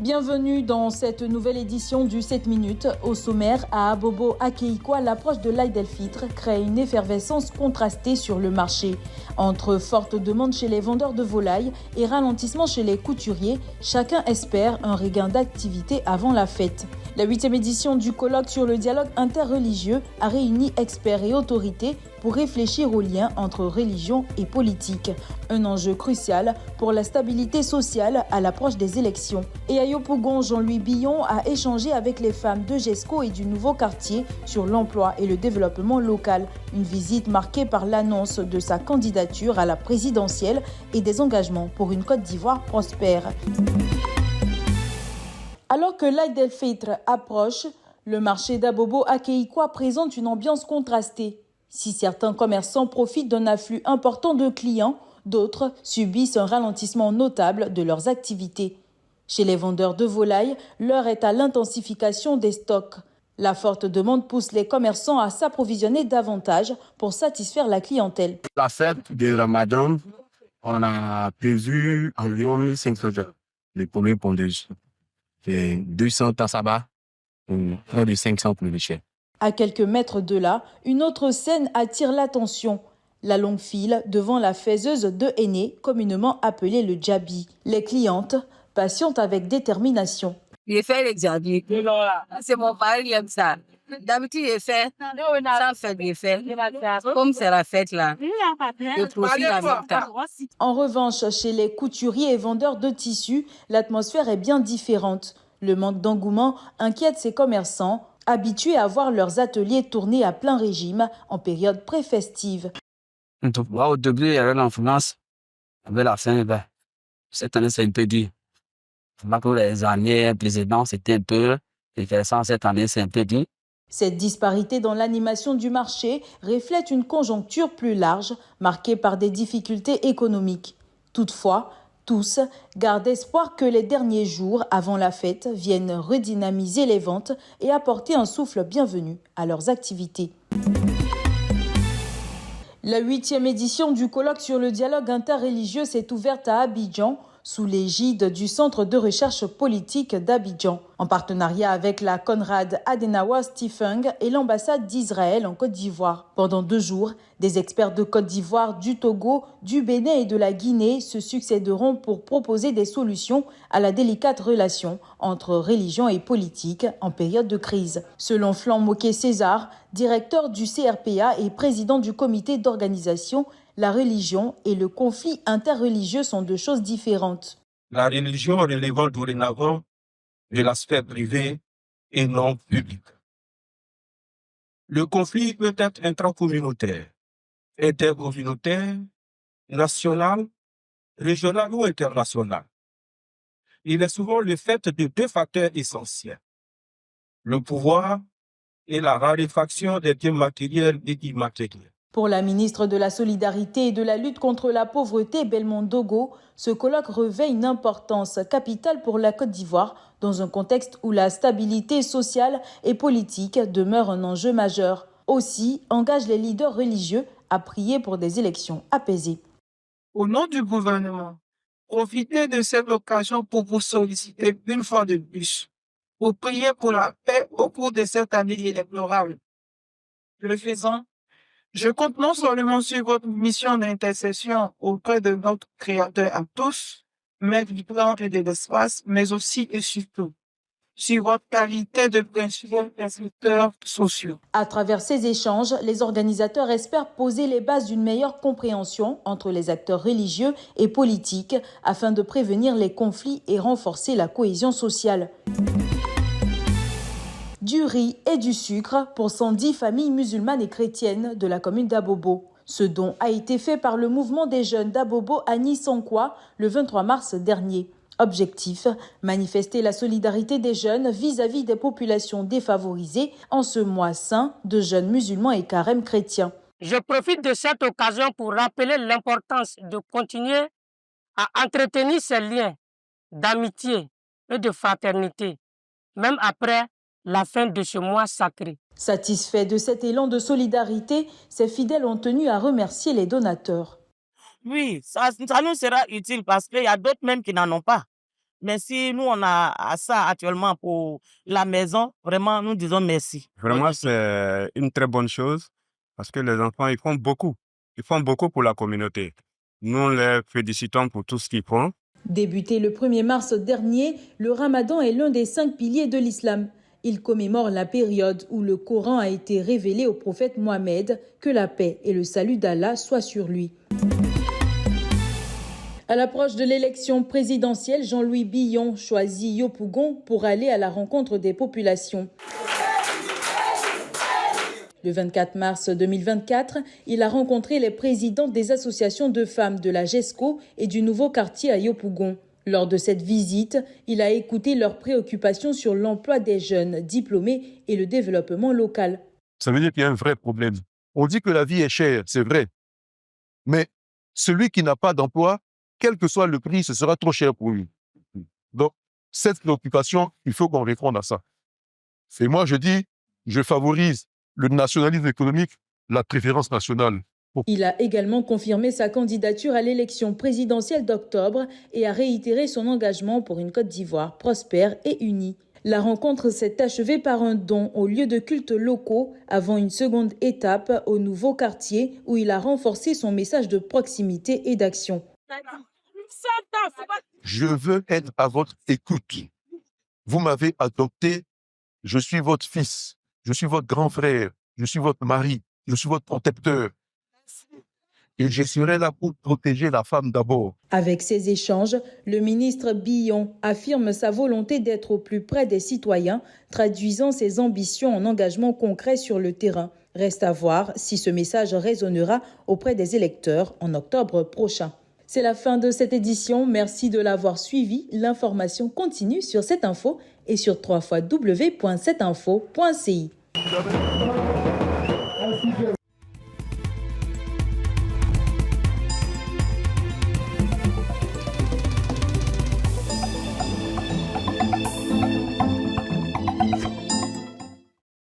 Bienvenue dans cette nouvelle édition du 7 minutes. Au sommaire, à Abobo Akeikwa, l'approche de l'Aïd el-Fitr crée une effervescence contrastée sur le marché. Entre forte demande chez les vendeurs de volailles et ralentissement chez les couturiers, chacun espère un regain d'activité avant la fête. La 8e édition du colloque sur le dialogue interreligieux a réuni experts et autorités pour réfléchir aux liens entre religion et politique. Un enjeu crucial pour la stabilité sociale à l'approche des élections. Et à Yopougon, Jean-Louis Billon a échangé avec les femmes de GESCO et du nouveau quartier sur l'emploi et le développement local. Une visite marquée par l'annonce de sa candidature à la présidentielle et des engagements pour une Côte d'Ivoire prospère. Alors que l'Aïd el-Fitr approche, le marché d'Abobo Akeikwa présente une ambiance contrastée. Si certains commerçants profitent d'un afflux important de clients, d'autres subissent un ralentissement notable de leurs activités. Chez les vendeurs de volailles, l'heure est à l'intensification des stocks. La forte demande pousse les commerçants à s'approvisionner davantage pour satisfaire la clientèle. La fête de Ramadan, on a prévu environ 1500 heures. Les premiers pondages. C'est 200 tassaba, un de 500 pour les chèvres. À quelques mètres de là, une autre scène attire l'attention. La longue file devant la faiseuse de henné, communément appelée le djabi. Les clientes patientent avec détermination. J'ai fait le djabi. C'est mon pari qui aime ça. D'habitude, j'ai fait, sans fête, j'ai fait. Comme c'est la fête là, je profite en même temps. En revanche, chez les couturiers et vendeurs de tissus, l'atmosphère est bien différente. Le manque d'engouement inquiète ces commerçants, habitués à voir leurs ateliers tourner à plein régime en période pré-festive. Au début, il y avait l'influence. Avec la fin, cette année, c'est un peu dur. Pour les années précédentes, c'était un peu intéressant. Cette année, c'est un peu dur. Cette disparité dans l'animation du marché reflète une conjoncture plus large, marquée par des difficultés économiques. Toutefois, tous gardent espoir que les derniers jours avant la fête viennent redynamiser les ventes et apporter un souffle bienvenu à leurs activités. La 8e édition du colloque sur le dialogue interreligieux s'est ouverte à Abidjan, sous l'égide du Centre de recherche politique d'Abidjan, en partenariat avec la Konrad Adenauer Stiftung et l'ambassade d'Israël en Côte d'Ivoire. Pendant 2 jours, des experts de Côte d'Ivoire, du Togo, du Bénin et de la Guinée se succéderont pour proposer des solutions à la délicate relation entre religion et politique en période de crise. Selon Flan Moké César, directeur du CRPA et président du comité d'organisation, la religion et le conflit interreligieux sont 2 choses différentes. La religion relève dorénavant de l'aspect privé et non public. Le conflit peut être intracommunautaire, intercommunautaire, national, régional ou international. Il est souvent le fait de 2 facteurs essentiels: le pouvoir et la raréfaction des biens matériels et immatériels. Pour la ministre de la Solidarité et de la lutte contre la pauvreté, Belmont Dogo, ce colloque revêt une importance capitale pour la Côte d'Ivoire dans un contexte où la stabilité sociale et politique demeure un enjeu majeur. Aussi, engage les leaders religieux à prier pour des élections apaisées. Au nom du gouvernement, profitez de cette occasion pour vous solliciter une fois de plus, pour prier pour la paix au cours de cette année électorale. Le faisant, je compte non seulement sur votre mission d'intercession auprès de notre Créateur à tous, Maître du plan et de l'espace, mais aussi et surtout sur votre qualité de principal instructeurs sociaux. À travers ces échanges, les organisateurs espèrent poser les bases d'une meilleure compréhension entre les acteurs religieux et politiques afin de prévenir les conflits et renforcer la cohésion sociale. Du riz et du sucre pour 110 familles musulmanes et chrétiennes de la commune d'Abobo. Ce don a été fait par le mouvement des jeunes d'Abobo à Nisankwa le 23 mars dernier. Objectif, manifester la solidarité des jeunes vis-à-vis des populations défavorisées en ce mois saint de jeunes musulmans et carême chrétiens. Je profite de cette occasion pour rappeler l'importance de continuer à entretenir ces liens d'amitié et de fraternité, même après la fin de ce mois sacré. Satisfaits de cet élan de solidarité, ces fidèles ont tenu à remercier les donateurs. Oui, ça nous sera utile parce qu'il y a d'autres même qui n'en ont pas. Mais si nous, on a ça actuellement pour la maison, vraiment, nous disons merci. Vraiment, c'est une très bonne chose parce que les enfants, ils font beaucoup. Ils font beaucoup pour la communauté. Nous les félicitons pour tout ce qu'ils font. Débuté le 1er mars dernier, le Ramadan est l'un des 5 piliers de l'islam. Il commémore la période où le Coran a été révélé au prophète Mohammed, que la paix et le salut d'Allah soient sur lui. À l'approche de l'élection présidentielle, Jean-Louis Billon choisit Yopougon pour aller à la rencontre des populations. Le 24 mars 2024, il a rencontré les présidents des associations de femmes de la GESCO et du nouveau quartier à Yopougon. Lors de cette visite, il a écouté leurs préoccupations sur l'emploi des jeunes diplômés et le développement local. Ça veut dire qu'il y a un vrai problème. On dit que la vie est chère, c'est vrai. Mais celui qui n'a pas d'emploi, quel que soit le prix, ce sera trop cher pour lui. Donc, cette préoccupation, il faut qu'on réponde à ça. Et moi, je dis, je favorise le nationalisme économique, la préférence nationale. Il a également confirmé sa candidature à l'élection présidentielle d'octobre et a réitéré son engagement pour une Côte d'Ivoire prospère et unie. La rencontre s'est achevée par un don aux lieux de culte locaux avant une seconde étape au nouveau quartier où il a renforcé son message de proximité et d'action. Je veux être à votre écoute. Vous m'avez adopté, je suis votre fils, je suis votre grand frère, je suis votre mari, je suis votre protecteur. Et je serai là pour protéger la femme d'abord. Avec ces échanges, le ministre Billon affirme sa volonté d'être au plus près des citoyens, traduisant ses ambitions en engagements concrets sur le terrain. Reste à voir si ce message résonnera auprès des électeurs en octobre prochain. C'est la fin de cette édition. Merci de l'avoir suivi. L'information continue sur cette info et sur www.cetinfo.ci.